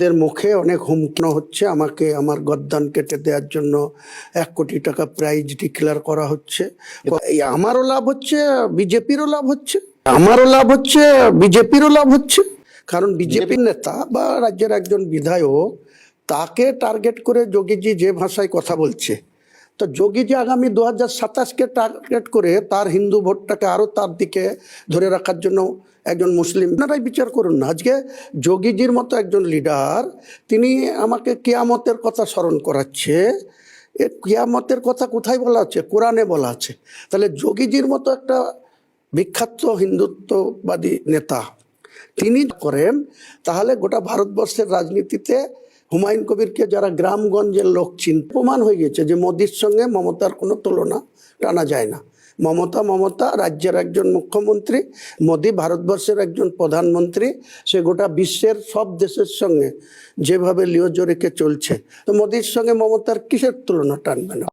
এদের মুখে অনেক হুমকি হচ্ছে, আমাকে আমার গদ্দান কেটে দেওয়ার জন্য 1 কোটি টাকা প্রাইজ ডিক্লেয়ার করা হচ্ছে। আমারও লাভ হচ্ছে, বিজেপিরও লাভ হচ্ছে, আমারও লাভ হচ্ছে, বিজেপিরও লাভ হচ্ছে। কারণ বিজেপির নেতা বা রাজ্যের একজন বিধায়ক, তাকে টার্গেট করে যোগীজি যে ভাষায় কথা বলছে, তো যোগীজি আগামী 2027-কে টার্গেট করে তার হিন্দু ভোটটাকে আরো তার দিকে ধরে রাখার জন্য একজন মুসলিম, আপনারাই বিচার করুন না। আজকে যোগীজির মতো একজন লিডার, তিনি আমাকে কিয়ামতের কথা স্মরণ করাচ্ছে। এ কিয়ামতের কথা কোথায় বলা আছে? কোরআনে বলা আছে। তাহলে যোগীজির মতো একটা বিখ্যাত হিন্দুত্ববাদী নেতা তিনি করেন, তাহলে গোটা ভারতবর্ষের রাজনীতিতে হুমায়ুন কবিরকে যারা গ্রামগঞ্জের লোক প্রমাণ হয়ে গেছে যে মোদির সঙ্গে মমতার কোনো তুলনা টানা যায় না। মমতা রাজ্যের একজন মুখ্যমন্ত্রী, মোদি ভারতবর্ষের একজন প্রধানমন্ত্রী। সে গোটা বিশ্বের সব দেশের সঙ্গে যেভাবে লিওজো রেখে চলছে, তো মোদির সঙ্গে মমতার কিসের তুলনা টানবে না?